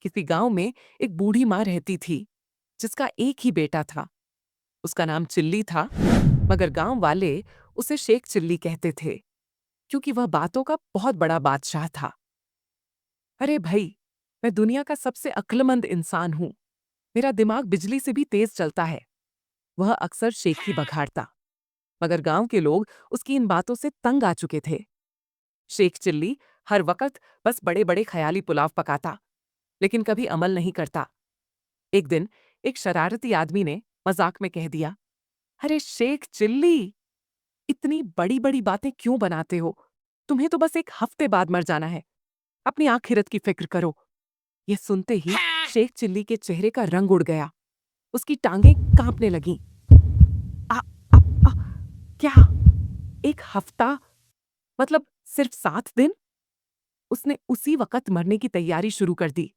किसी गांव में एक बूढ़ी माँ रहती थी जिसका एक ही बेटा था। उसका नाम चिल्ली था, मगर गांव वाले उसे शेख चिल्ली कहते थे क्योंकि वह बातों का बहुत बड़ा बादशाह था। अरे भाई, मैं दुनिया का सबसे अक्लमंद इंसान हूं। मेरा दिमाग बिजली से भी तेज चलता है। वह अक्सर शेखी बघाड़ता, मगर गांव के लोग उसकी इन बातों से तंग आ चुके थे। शेख चिल्ली हर वक्त बस बड़े बड़े ख्याली पुलाव पकाता, लेकिन कभी अमल नहीं करता। एक दिन एक शरारती आदमी ने मजाक में कह दिया, अरे शेख चिल्ली, इतनी बड़ी बड़ी बातें क्यों बनाते हो? तुम्हें तो बस एक हफ्ते बाद मर जाना है। अपनी आखिरत की फिक्र करो। यह सुनते ही शेख चिल्ली के चेहरे का रंग उड़ गया। उसकी टांगें कांपने लगीं। आ, आ, आ, क्या? एक हफ्ता? मतलब सिर्फ 7 दिन? उसने उसी वक्त मरने की तैयारी शुरू कर दी।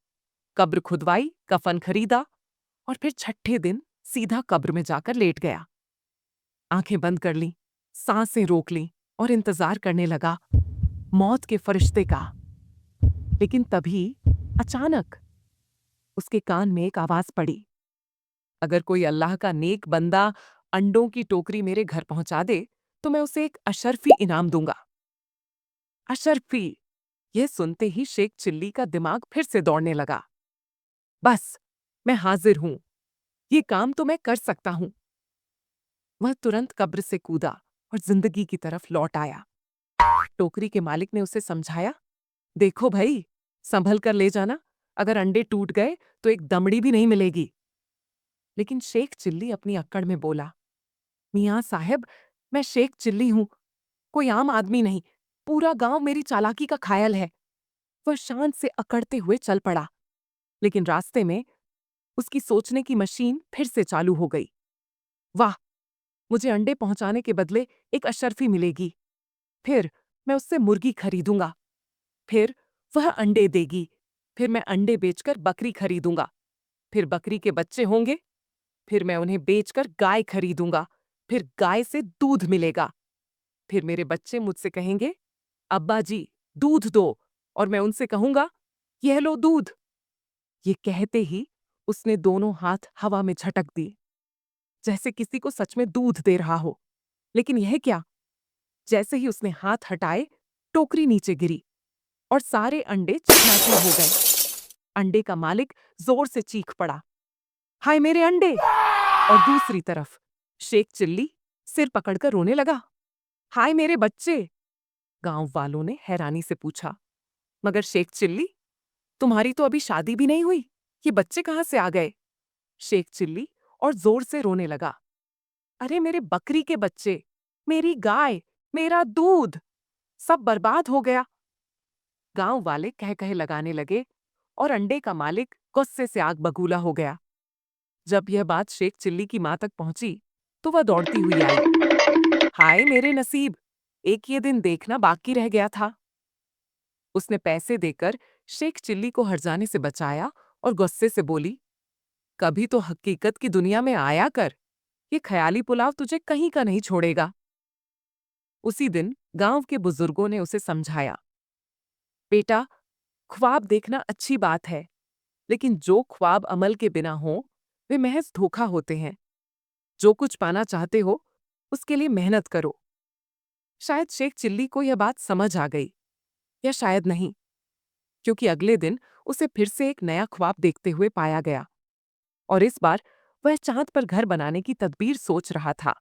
कब्र खुदवाई, कफन खरीदा और फिर छठे दिन सीधा कब्र में जाकर लेट गया। आंखें बंद कर लीं, सांसें रोक लीं और इंतजार करने लगा मौत के फरिश्ते का। लेकिन तभी अचानक उसके कान में एक आवाज पड़ी, अगर कोई अल्लाह का नेक बंदा अंडों की टोकरी मेरे घर पहुंचा दे तो मैं उसे एक अशरफी इनाम दूंगा। अशरफी! यह सुनते ही शेख चिल्ली का दिमाग फिर से दौड़ने लगा। बस, मैं हाजिर हूं। ये काम तो मैं कर सकता हूं। वह तुरंत कब्र से कूदा और जिंदगी की तरफ लौट आया। टोकरी के मालिक ने उसे समझाया, देखो भाई, संभल कर ले जाना। अगर अंडे टूट गए तो एक दमड़ी भी नहीं मिलेगी। लेकिन शेख चिल्ली अपनी अक्कड़ में बोला, मियां साहब, मैं शेख चिल्ली हूं, कोई आम आदमी नहीं। पूरा गांव मेरी चालाकी का घायल है। वह शान से अकड़ते हुए चल पड़ा, लेकिन रास्ते में उसकी सोचने की मशीन फिर से चालू हो गई। वाह, मुझे अंडे पहुंचाने के बदले एक अशर्फी मिलेगी। फिर मैं उससे मुर्गी खरीदूंगा। फिर वह अंडे देगी। फिर मैं अंडे बेचकर बकरी खरीदूंगा। फिर बकरी के बच्चे होंगे। फिर मैं उन्हें बेचकर गाय खरीदूंगा। फिर गाय से दूध मिलेगा। फिर मेरे बच्चे मुझसे कहेंगे, अब्बा जी, दूध दो, और मैं उनसे कहूंगा, यह लो दूध। ये कहते ही उसने दोनों हाथ हवा में झटक दिए, जैसे किसी को सच में दूध दे रहा हो। लेकिन यह क्या? जैसे ही उसने हाथ हटाए, टोकरी नीचे गिरी और सारे अंडे चकनाचूर हो गए। अंडे का मालिक जोर से चीख पड़ा, हाय मेरे अंडे! और दूसरी तरफ शेख चिल्ली सिर पकड़कर रोने लगा, हाय मेरे बच्चे! गांव वालों ने हैरानी से पूछा, मगर शेख चिल्ली, तुम्हारी तो अभी शादी भी नहीं हुई, ये बच्चे कहां से आ गए? शेख चिल्ली और जोर से रोने लगा, अरे मेरे बकरी के बच्चे, मेरी गाय, मेरा दूध, सब बर्बाद हो गया। गांव वाले कह कहे लगाने लगे और अंडे का मालिक गुस्से से आग बबूला हो गया। जब यह बात शेख चिल्ली की मां तक पहुंची तो वह दौड़ती हुई आई, हाय मेरे नसीब, एक ये दिन देखना बाकी रह गया था। उसने पैसे देकर शेख चिल्ली को हर्जाने से बचाया और गुस्से से बोली, कभी तो हकीकत की दुनिया में आया कर। ये ख्याली पुलाव तुझे कहीं का नहीं छोड़ेगा। उसी दिन गांव के बुजुर्गों ने उसे समझाया, बेटा, ख्वाब देखना अच्छी बात है, लेकिन जो ख्वाब अमल के बिना हो वे महज धोखा होते हैं। जो कुछ पाना चाहते हो उसके लिए मेहनत करो। शायद शेख चिल्ली को यह बात समझ आ गई, या शायद नहीं, क्योंकि अगले दिन उसे फिर से एक नया ख्वाब देखते हुए पाया गया और इस बार वह चांद पर घर बनाने की तदबीर सोच रहा था।